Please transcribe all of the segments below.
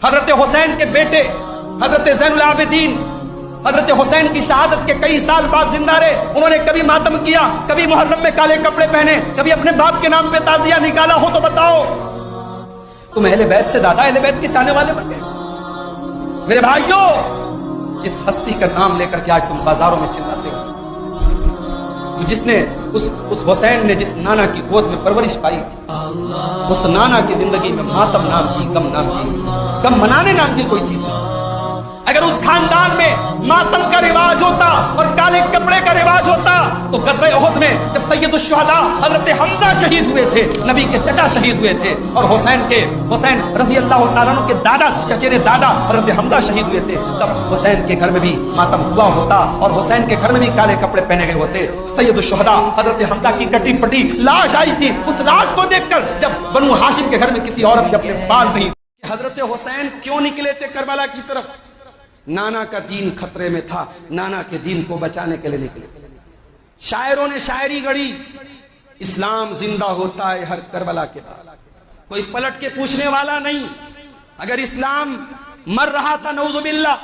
حضرت حسین کے بیٹے حضرت زین العابدین حضرت حسین کی شہادت کے کئی سال بعد زندہ رہے. انہوں نے کبھی ماتم کیا, کبھی محرم میں کالے کپڑے پہنے, کبھی اپنے باپ کے نام پہ تعزیہ نکالا ہو تو بتاؤ. تم اہل بیت سے زیادہ اہل بیت کے چاہنے والے بن گئے. میرے بھائیوں, اس ہستی کا نام لے کر کے آج تم بازاروں میں چلاتے ہو, جس نے اس حسین نے جس نانا کی گود میں پرورش پائی تھی, اس نانا کی زندگی میں ماتم نام کی, غم منانے نام کی کوئی چیز نہیں. اگر اس خاندان میں ماتم کا رواج ہوتا اور کالے کپڑے کا رواج ہوتا تو غزوہ احد میں جب سید الشہداء حضرت حمزہ شہید ہوئے تھے, نبی کے چچا شہید ہوئے تھے, اور حسین رضی اللہ تعالیٰ عنہ کے دادا, چچیرے دادا حضرت حمزہ شہید ہوئے تھے, تب حسین کے گھر میں بھی ماتم ہوا ہوتا اور حسین کے گھر میں بھی کالے کپڑے پہنے گئے ہوتے. سید الشہداء حضرت حمزہ کی کٹی پٹی لاش آئی تھی, اس لاش کو دیکھ کر جب بنو ہاشم کے گھر میں کسی عورت نے اپنے بال نہیں, حضرت حسین کیوں نکلے تھے کربلا کی طرف؟ نانا کا دین خطرے میں تھا, نانا کے دین کو بچانے کے لیے نکلے. شاعروں نے شاعری گڑی, اسلام زندہ ہوتا ہے ہر کربلا کے بعد, کوئی پلٹ کے پوچھنے والا نہیں. اگر اسلام مر رہا تھا نعوذ باللہ,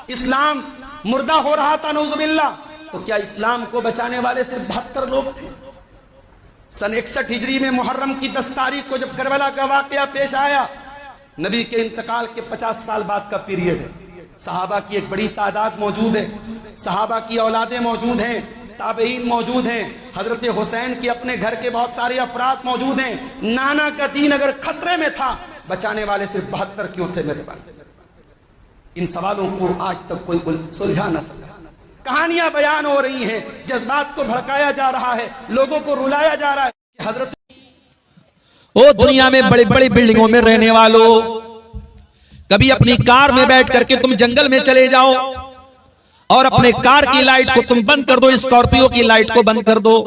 اسلام مردہ ہو رہا تھا نعوذ باللہ, تو کیا اسلام کو بچانے والے صرف 72 لوگ تھے؟ سن 61 ہجری میں محرم کی 10 تاریخ کو جب کربلا کا واقعہ پیش آیا, نبی کے انتقال کے 50 سال بعد کا پیریڈ ہے. صحابہ کی ایک بڑی تعداد موجود ہے, صحابہ کی اولادیں موجود ہیں, تابعین موجود ہیں, حضرت حسین کے اپنے گھر کے بہت سارے افراد موجود ہیں. نانا کا دین اگر خطرے میں تھا, بچانے والے صرف 72 کیوں تھے؟ میرے بھائی, ان سوالوں کو آج تک کوئی سلجھا نہ سکا. کہانیاں بیان ہو رہی ہیں, جذبات کو بھڑکایا جا رہا ہے, لوگوں کو رلایا جا رہا ہے. حضرت دنیا میں بڑی بڑی بلڈنگوں میں رہنے والوں, کبھی اپنی کار میں بیٹھ کر کے تم جنگل میں چلے جاؤ اور اپنے کار کی لائٹ کو تم بند کر دو, اسکارپیو کی لائٹ کو بند کر دو.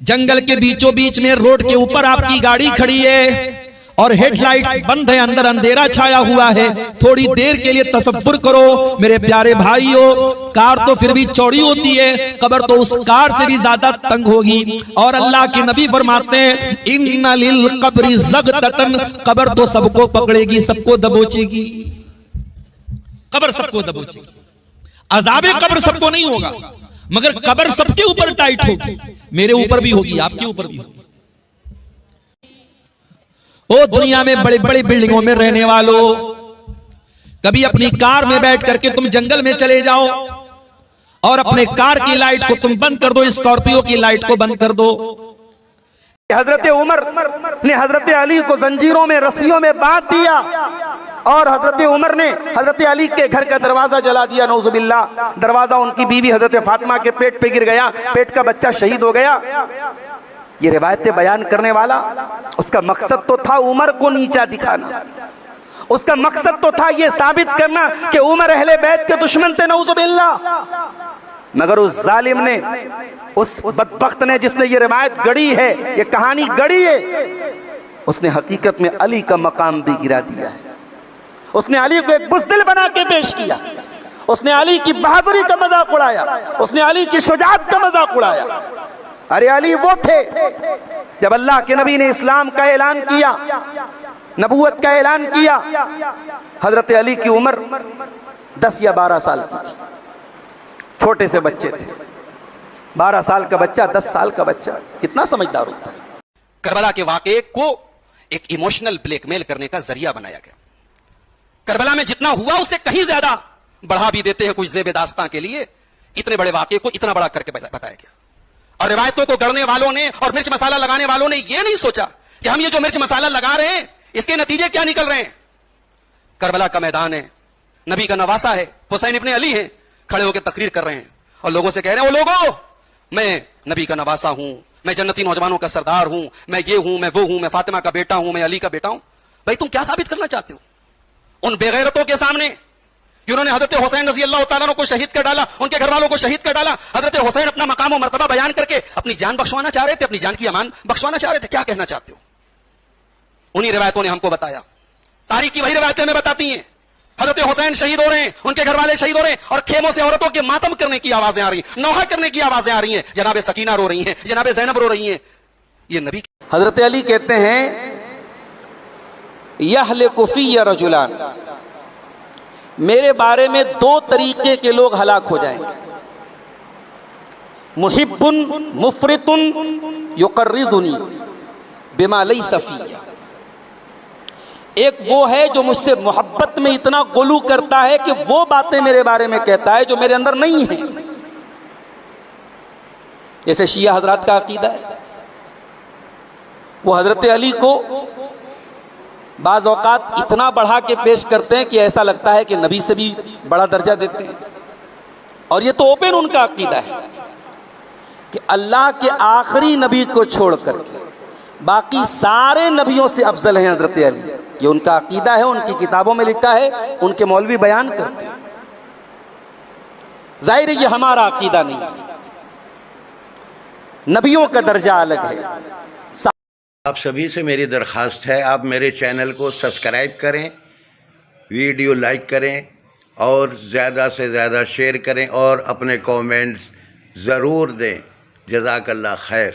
جنگل کے بیچوں بیچ میں روڈ کے اوپر آپ کی گاڑی کھڑی ہے اور ہیڈ لائٹس بند ہے, اندر اندھیرا چھایا ہوا ہے. تھوڑی دیر کے لیے تصور کرو میرے پیارے بھائیو, کار تو پھر بھی چوڑی ہوتی ہے, قبر تو اس کار سے بھی زیادہ تنگ ہوگی. اور اللہ کے نبی فرماتے ہیں ان للقبر زغتتن, قبر تو سب کو پکڑے گی, سب کو دبوچے گی, قبر سب کو دبوچے گی. عذاب قبر سب کو نہیں ہوگا, مگر قبر سب کے اوپر ٹائٹ ہوگی. میرے اوپر بھی ہوگی, آپ کے اوپر بھی ہوگی. دنیا میں بڑی بڑی بلڈنگوں میں رہنے والوں, کبھی اپنی کار میں بیٹھ کر کے تم جنگل میں چلے جاؤ اور اپنے کار کی لائٹ کو تم بند کر دو, اسکارپیو کی لائٹ کو بند کر دو. حضرت عمر نے حضرت علی کو زنجیروں میں رسیوں میں باندھ دیا اور حضرت عمر نے حضرت علی کے گھر کا دروازہ جلا دیا نعوذ باللہ. دروازہ ان کی بیوی حضرت فاطمہ کے پیٹ پہ گر گیا, پیٹ کا بچہ شہید ہو گیا. یہ روایتیں بیان کرنے والا, اس کا مقصد تو تھا عمر کو نیچا دکھانا, اس کا مقصد تو تھا یہ ثابت کرنا کہ عمر اہل بیت کے دشمن تھے نعوذ باللہ. مگر اس ظالم نے, اس بدبخت نے, جس نے یہ روایت گڑی ہے, یہ کہانی گڑی ہے, اس نے حقیقت میں علی کا مقام بھی گرا دیا ہے. اس نے علی کو ایک بزدل بنا کے پیش کیا, اس نے علی کی بہادری کا مذاق اڑایا, اس نے علی کی شجاعت کا مذاق اڑایا. ارے علی وہ تھے جب اللہ کے نبی نے اسلام کا اعلان کیا, نبوت کا اعلان کیا, حضرت علی کی عمر 10 یا 12 سال کی تھی, چھوٹے سے بچے تھے. 12 سال کا بچہ, 10 سال کا بچہ, کتنا سمجھدار ہوتا ہے. کربلا کے واقعے کو ایک ایموشنل بلیک میل کرنے کا ذریعہ بنایا گیا. کربلا میں جتنا ہوا اس سے کہیں زیادہ بڑھا بھی دیتے ہیں کچھ زیب داستان کے لیے. اتنے بڑے واقعے کو اتنا بڑا کر کے بتایا گیا. اور روایتوں کو گڑنے والوں نے اور مرچ مسالہ لگانے والوں نے یہ نہیں سوچا کہ ہم یہ جو مرچ مسالہ لگا رہے ہیں اس کے نتیجے کیا نکل رہے ہیں. کربلا کا میدان ہے, نبی کا نواسا ہے, حسین ابن علی ہیں, کھڑے ہو کے تقریر کر رہے ہیں اور لوگوں سے کہہ رہے ہیں, وہ لوگوں میں نبی کا نواسا ہوں, میں جنتی نوجوانوں کا سردار ہوں, میں یہ ہوں, میں وہ ہوں, میں فاطمہ کا بیٹا ہوں, میں علی کا بیٹا ہوں. بھائی تم کیا ثابت کرنا چاہتے ہو ان بے غیرتوں کے سامنے جنہوں نے حضرت حسین رضی اللہ تعالیٰ عنہ کو شہید کر ڈالا, ان کے گھر والوں کو شہید کر ڈالا. حضرت حسین اپنا مقام و مرتبہ بیان کر کے اپنی جان بخشوانا چاہ رہے تھے, اپنی جان کی امان بخشوانا چاہ رہے تھے. کیا کہنا چاہتے ہو؟ انہی روایتوں نے ہم کو بتایا, تاریخ کی وہی روایتیں ہمیں بتاتی ہیں. حضرت حسین شہید ہو رہے ہیں, ان کے گھر والے شہید ہو رہے ہیں, اور خیموں سے عورتوں کے ماتم کرنے کی آوازیں آ رہی ہیں, نوحہ کرنے کی آوازیں آ رہی ہیں. جناب سکینہ رو رہی ہیں, جناب زینب رو رہی ہیں. یہ نبی حضرت علی کہتے ہیں یہلک فی رجلان، میرے بارے میں دو طریقے کے لوگ ہلاک ہو جائیں گے، محب مفرط یقرضنی بما لیس فی، ایک وہ ہے جو مجھ سے محبت میں اتنا غلو کرتا ہے کہ وہ باتیں میرے بارے میں کہتا ہے جو میرے اندر نہیں ہیں، جیسے شیعہ حضرات کا عقیدہ ہے، وہ حضرت علی کو بعض اوقات اتنا بڑھا کے پیش کرتے ہیں کہ ایسا لگتا ہے کہ نبی سے بھی بڑا درجہ دیتے ہیں، اور یہ تو اوپن ان کا عقیدہ ہے کہ اللہ کے آخری نبی کو چھوڑ کر کے باقی سارے نبیوں سے افضل ہیں حضرت علی، یہ ان کا عقیدہ ہے، ان کی کتابوں میں لکھا ہے، ان کے مولوی بیان کرتے ہیں۔ ظاہر ہے یہ ہمارا عقیدہ نہیں ہے، نبیوں کا درجہ الگ ہے۔ آپ سبھی سے میری درخواست ہے، آپ میرے چینل کو سبسکرائب کریں، ویڈیو لائک کریں اور زیادہ سے زیادہ شیئر کریں اور اپنے کومنٹس ضرور دیں۔ جزاک اللہ خیر۔